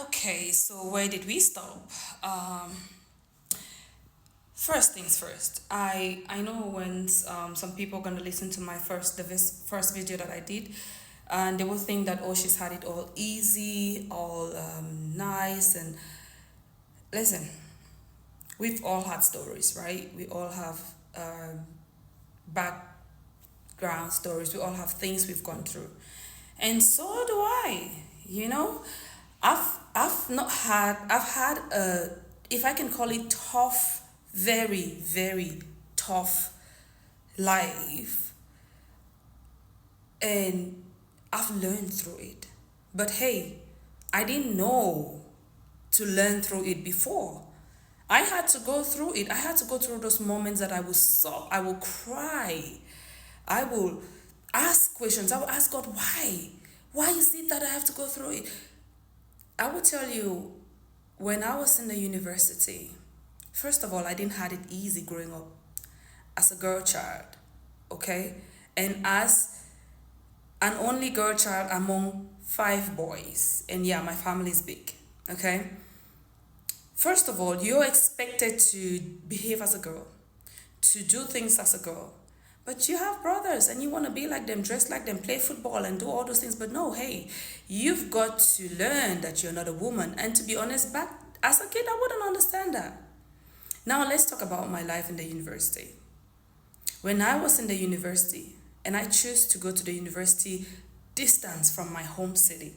Okay, so where did we stop? Um, First things first. I know when some people are gonna listen to my first video that I did, and they will think that, oh, she's had it all easy, all nice, and listen, we've all had stories, right? We all have background stories. We all have things we've gone through, and so do I. You know, I've had a, if I can call it tough, very tough life, and I've learned through it. But hey, I didn't know to learn through it before. I had to go through it. I had to go through those moments that I will sob, I will cry, I will ask questions. I will ask God, why? Why is it that I have to go through it? I will tell you, when I was in the university, first of all, I didn't have it easy growing up as a girl child, okay? And as an only girl child among five boys, and yeah, my family is big, okay? First of all, you're expected to behave as a girl, to do things as a girl. But you have brothers and you want to be like them, dress like them, play football and do all those things. But no, hey, you've got to learn that you're not a woman. And to be honest, back as a kid, I wouldn't understand that. Now, let's talk about my life in the university. When I was in the university, and I chose to go to the university distance from my home city.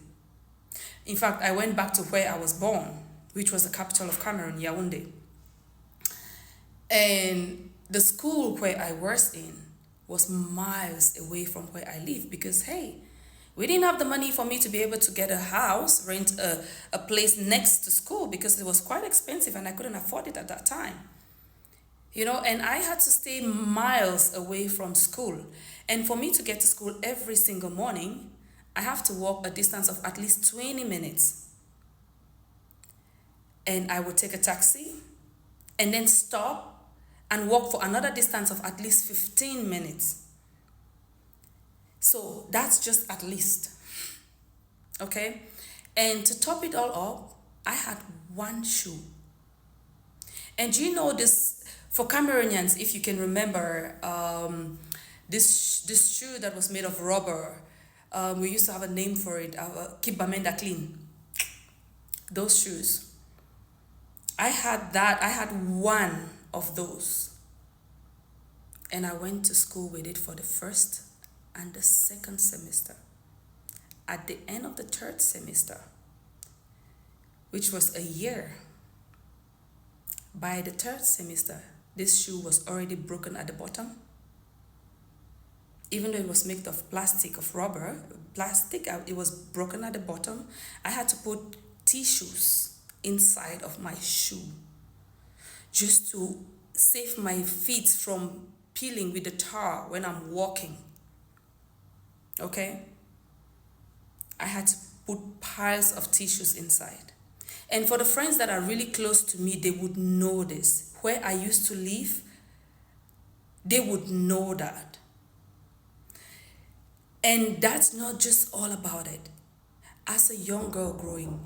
In fact, I went back to where I was born, which was the capital of Cameroon, Yaoundé. And the school where I was in was miles away from where I live because, hey, we didn't have the money for me to be able to get a house, rent a place next to school because it was quite expensive and I couldn't afford it at that time. You know, and I had to stay miles away from school. And for me to get to school every single morning, I have to walk a distance of at least 20 minutes. And I would take a taxi and then stop and walk for another distance of at least 15 minutes. So that's just at least. Okay? And to top it all up, I had one shoe. And you know this, for Cameroonians, if you can remember, this shoe that was made of rubber, we used to have a name for it, Kibamenda Clean. Those shoes. I had that, I had one of those. And I went to school with it for the first and the second semester. At the end of the third semester, which was a year, by the third semester, this shoe was already broken at the bottom. Even though it was made of plastic, of rubber, plastic, it was broken at the bottom. I had to put tissues inside of my shoe just to save my feet from peeling with the tar when I'm walking. Okay? I had to put piles of tissues inside. And for the friends that are really close to me, they would know this. Where I used to live, they would know that. And that's not just all about it. As a young girl growing.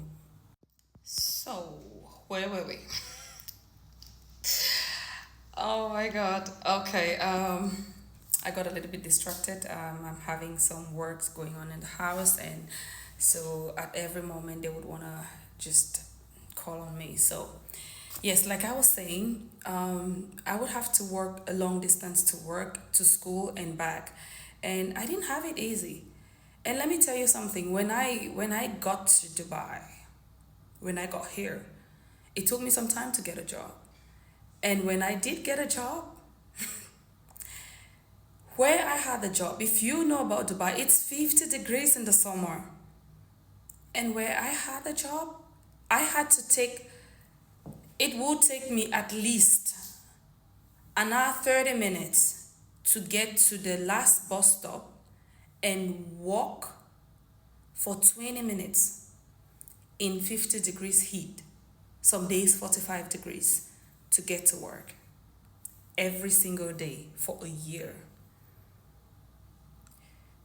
So, where were we? Oh my God. Okay. I got a little bit distracted. I'm having some works going on in the house, and so at every moment they would wanna just call on me. So, yes, like I was saying, I would have to work a long distance to work, to school, and back, and I didn't have it easy. And let me tell you something. When I got to Dubai, when I got here, it took me some time to get a job. And when I did get a job, where I had the job, if you know about Dubai, it's 50 degrees in the summer. And where I had the job, I had to take, it would take me at least an hour 30 minutes to get to the last bus stop and walk for 20 minutes in 50 degrees heat, some days 45 degrees, to get to work every single day for a year.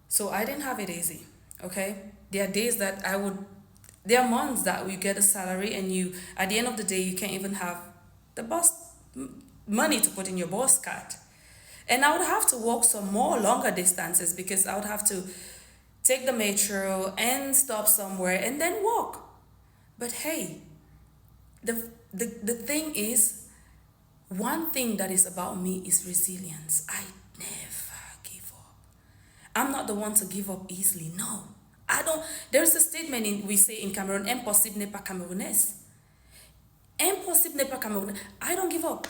So I didn't have it easy, okay? There are days that There are months that we get a salary and you, at the end of the day, you can't even have the money to put in your bus card. And I would have to walk some more longer distances because I would have to take the metro and stop somewhere and then walk. But hey, the thing is, one thing that is about me is resilience. I never give up. I'm not the one to give up easily. No. I don't. There's a statement we say in Cameroon, impossible n'est pas camerounaise. Impossible n'est pas camerounaise. I don't give up.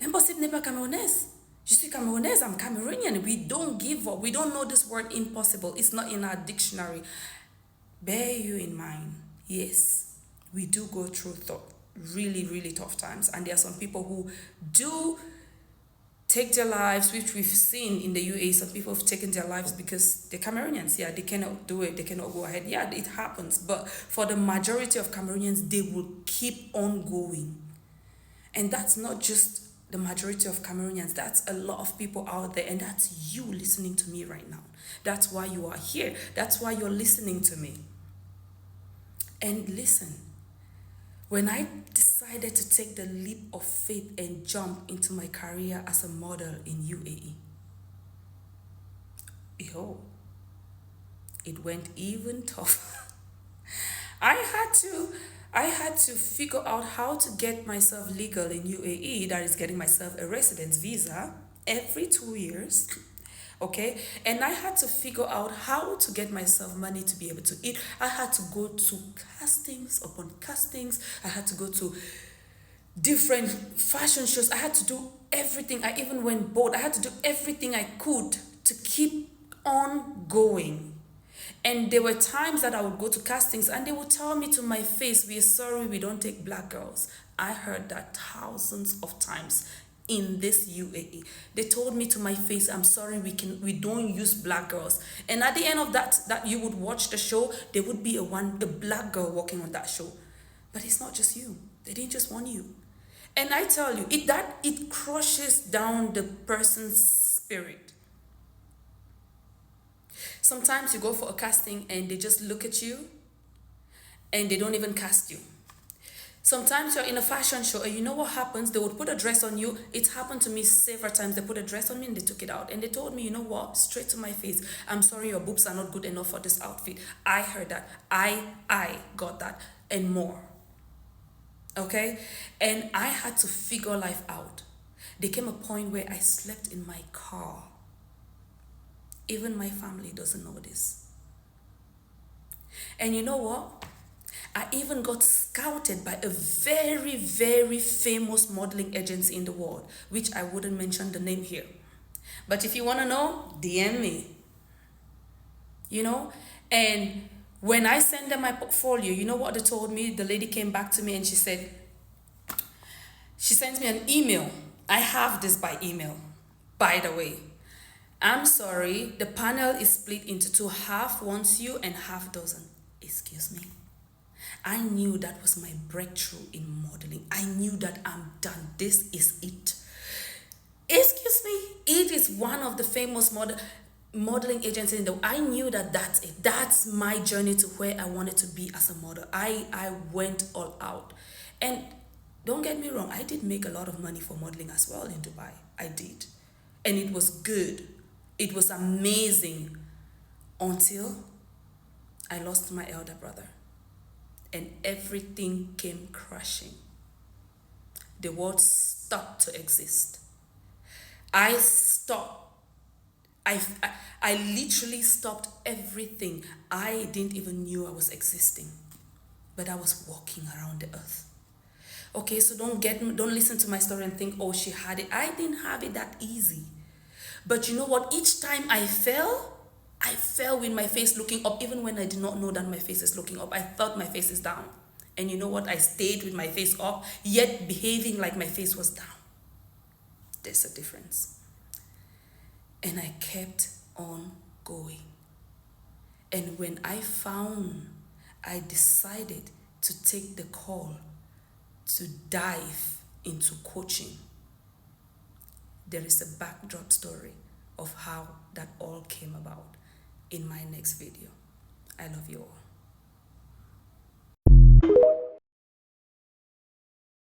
Impossible n'est pas camerounaise. Je suis Cameronaise, I'm Cameroonian. We don't give up. We don't know this word impossible. It's not in our dictionary. Bear you in mind. Yes, we do go through really, really tough times. And there are some people who do take their lives, which we've seen in the UAE. Some people have taken their lives because they're Cameroonians. Yeah, they cannot do it. They cannot go ahead. Yeah, it happens. But for the majority of Cameroonians, they will keep on going. And that's not just the majority of Cameroonians. That's a lot of people out there. And that's you listening to me right now. That's why you are here. That's why you're listening to me. And listen, when I decided to take the leap of faith and jump into my career as a model in UAE, it went even tougher. I had to figure out how to get myself legal in UAE, that is getting myself a residence visa every 2 years. Okay, and I had to figure out how to get myself money to be able to eat. I had to go to castings upon castings. I had to go to different fashion shows. I had to do everything. I even went bold. I had to do everything I could to keep on going. And there were times that I would go to castings and they would tell me to my face, "We are sorry, we don't take black girls." I heard that thousands of times in this UAE. They told me to my face, "I'm sorry, we don't use black girls." And at the end of that you would watch the show, there would be a black girl walking on that show. But it's not just you. They didn't just want you. And I tell you, it crushes down the person's spirit. Sometimes you go for a casting and they just look at you and they don't even cast you. Sometimes you're in a fashion show and you know what happens? They would put a dress on you. It happened to me several times. They put a dress on me and they took it out. And they told me, "You know what? Straight to my face, I'm sorry, your boobs are not good enough for this outfit." I heard that. I got that and more. Okay? And I had to figure life out. There came a point where I slept in my car. Even my family doesn't know this. And you know what? I even got scouted by a very, very famous modeling agency in the world, which I wouldn't mention the name here. But if you want to know, DM me. You know? And when I sent them my portfolio, you know what they told me? The lady came back to me and she said, she sent me an email. I have this by email, by the way. "I'm sorry, the panel is split into two. Half wants you and half doesn't." Excuse me. I knew that was my breakthrough in modeling. I knew that I'm done. This is it. Excuse me. It is one of the famous modeling agencies in the world. I knew that that's it. That's my journey to where I wanted to be as a model. I went all out. And don't get me wrong, I did make a lot of money for modeling as well in Dubai. I did. And it was good. It was amazing until I lost my elder brother and everything came crashing. The world stopped to exist. I stopped. I literally stopped everything. I didn't even knew I was existing, but I was walking around the earth. Okay, so don't listen to my story and think, "Oh, she had it." I didn't have it that easy. But you know what? Each time I fell with my face looking up, even when I did not know that my face is looking up. I thought my face is down. And you know what? I stayed with my face up, yet behaving like my face was down. There's a difference. And I kept on going. And when I decided to take the call to dive into coaching, there is a backdrop story of how that all came about in my next video. I love you all.